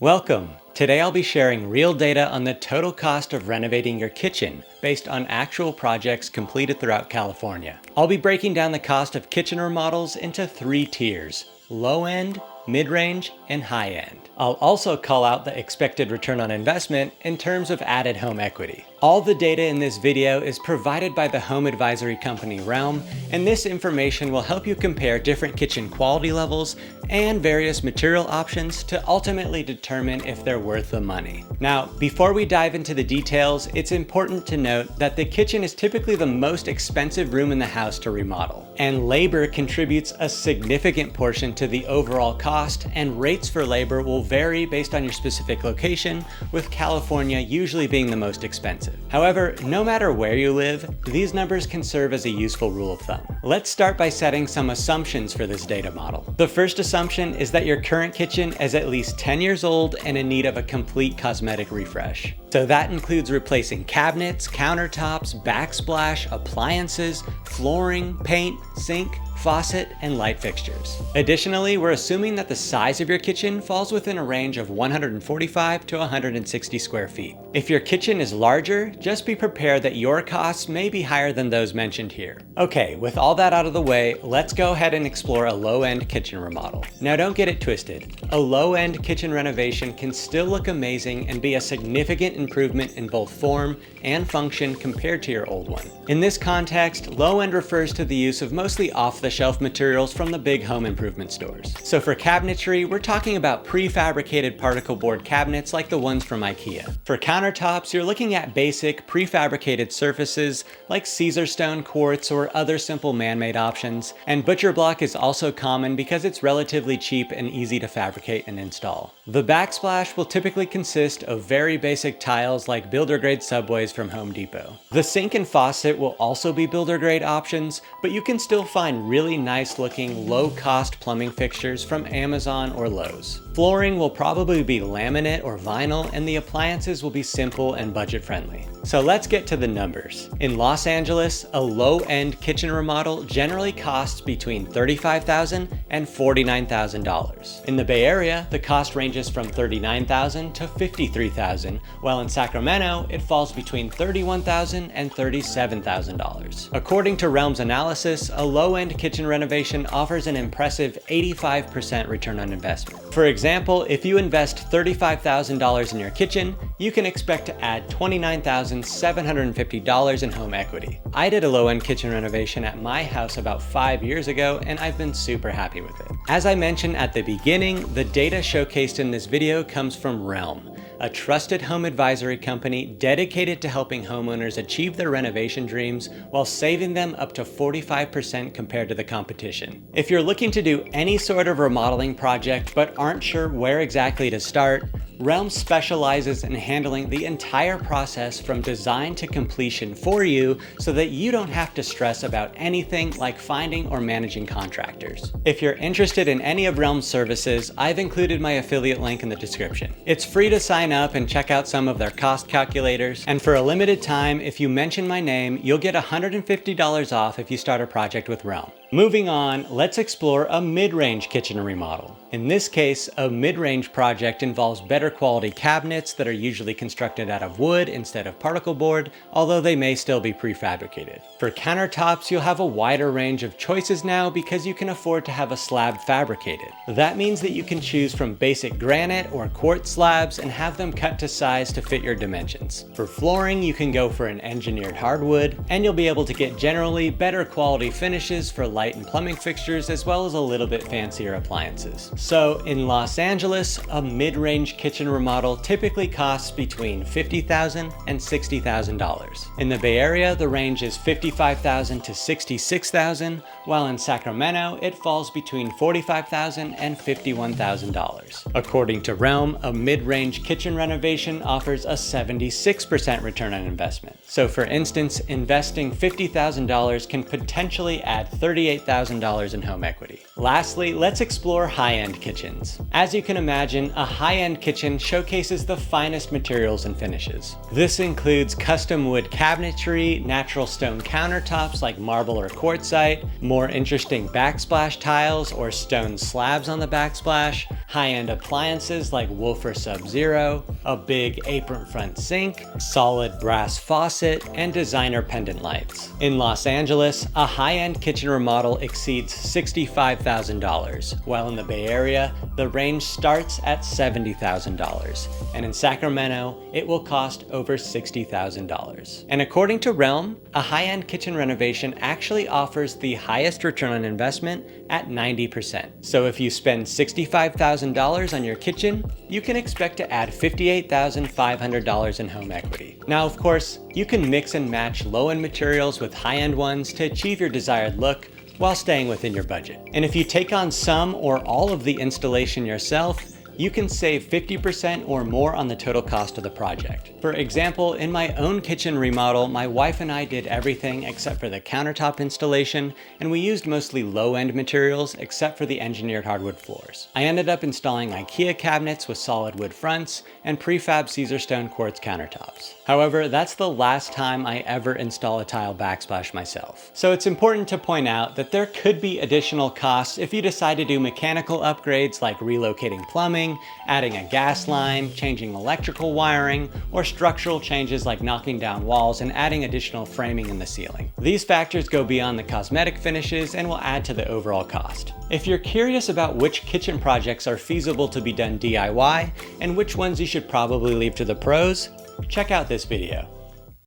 Welcome! Today I'll be sharing real data on the total cost of renovating your kitchen based on actual projects completed throughout California. I'll be breaking down the cost of kitchen remodels into 3 tiers: low end, mid-range, and high end. I'll also call out the expected return on investment in terms of added home equity. All the data in this video is provided by the home advisory company Realm, and this information will help you compare different kitchen quality levels and various material options to ultimately determine if they're worth the money. Now, before we dive into the details, it's important to note that the kitchen is typically the most expensive room in the house to remodel, and labor contributes a significant portion to the overall cost, and rates for labor will vary based on your specific location, with California usually being the most expensive. However, no matter where you live, these numbers can serve as a useful rule of thumb. Let's start by setting some assumptions for this data model. The first assumption is that your current kitchen is at least 10 years old and in need of a complete cosmetic refresh. So that includes replacing cabinets, countertops, backsplash, appliances, flooring, paint, sink, faucet, and light fixtures. Additionally, we're assuming that the size of your kitchen falls within a range of 145 to 160 square feet. If your kitchen is larger, just be prepared that your costs may be higher than those mentioned here. Okay, with all that out of the way, let's go ahead and explore a low-end kitchen remodel. Now don't get it twisted. A low-end kitchen renovation can still look amazing and be a significant improvement in both form and function compared to your old one. In this context, low-end refers to the use of mostly off-the-shelf materials from the big home improvement stores. So for cabinetry, we're talking about prefabricated particle board cabinets like the ones from IKEA. For countertops, you're looking at basic prefabricated surfaces like Caesarstone, quartz, or other simple man-made options. And butcher block is also common because it's relatively cheap and easy to fabricate and install. The backsplash will typically consist of very basic tiles like builder-grade subways from Home Depot. The sink and faucet will also be builder-grade options, but you can still find really nice-looking, low-cost plumbing fixtures from Amazon or Lowe's. Flooring will probably be laminate or vinyl, and the appliances will be simple and budget-friendly. So let's get to the numbers. In Los Angeles, a low-end kitchen remodel generally costs between $35,000 and $49,000. In the Bay Area, the cost ranges from $39,000 to $53,000, while in Sacramento, it falls between $31,000 and $37,000. According to Realm's analysis, a low-end kitchen renovation offers an impressive 85% return on investment. For example, if you invest $35,000 in your kitchen, you can expect to add $29,750 in home equity. I did a low-end kitchen renovation at my house about 5 years ago, and I've been super happy with it. As I mentioned at the beginning, the data showcased in this video comes from Realm, a trusted home advisory company dedicated to helping homeowners achieve their renovation dreams while saving them up to 45% compared to the competition. If you're looking to do any sort of remodeling project but aren't sure where exactly to start, Realm specializes in handling the entire process from design to completion for you so that you don't have to stress about anything like finding or managing contractors. If you're interested in any of Realm's services, I've included my affiliate link in the description. It's free to sign up and check out some of their cost calculators, and for a limited time, if you mention my name, you'll get $150 off if you start a project with Realm. Moving on, let's explore a mid-range kitchen remodel. In this case, a mid-range project involves better quality cabinets that are usually constructed out of wood instead of particle board, although they may still be prefabricated. For countertops, you'll have a wider range of choices now because you can afford to have a slab fabricated. That means that you can choose from basic granite or quartz slabs and have them cut to size to fit your dimensions. For flooring, you can go for an engineered hardwood, and you'll be able to get generally better quality finishes for light and plumbing fixtures, as well as a little bit fancier appliances. So in Los Angeles, a mid-range kitchen remodel typically costs between $50,000 and $60,000. In the Bay Area, the range is $55,000 to $66,000, while in Sacramento, it falls between $45,000 and $51,000. According to Realm, a mid-range kitchen renovation offers a 76% return on investment. So for instance, investing $50,000 can potentially add 38 $48,000 in home equity. Lastly, let's explore high-end kitchens. As you can imagine, a high-end kitchen showcases the finest materials and finishes. This includes custom wood cabinetry, natural stone countertops like marble or quartzite, more interesting backsplash tiles or stone slabs on the backsplash, high-end appliances like Wolfer Sub-Zero, a big apron front sink, solid brass faucet, and designer pendant lights. In Los Angeles, a high-end kitchen remodel exceeds $65,000, while in the Bay Area, the range starts at $70,000, and in Sacramento, it will cost over $60,000. And according to Realm, a high-end kitchen renovation actually offers the highest return on investment at 90%. So if you spend $65,000 on your kitchen, you can expect to add $58,500 in home equity. Now, of course, you can mix and match low-end materials with high-end ones to achieve your desired look while staying within your budget. And if you take on some or all of the installation yourself, you can save 50% or more on the total cost of the project. For example, in my own kitchen remodel, my wife and I did everything except for the countertop installation, and we used mostly low-end materials except for the engineered hardwood floors. I ended up installing IKEA cabinets with solid wood fronts and prefab Caesarstone quartz countertops. However, that's the last time I ever install a tile backsplash myself. So it's important to point out that there could be additional costs if you decide to do mechanical upgrades like relocating plumbing, adding a gas line, changing electrical wiring, or structural changes like knocking down walls and adding additional framing in the ceiling. These factors go beyond the cosmetic finishes and will add to the overall cost. If you're curious about which kitchen projects are feasible to be done DIY and which ones you should probably leave to the pros, check out this video.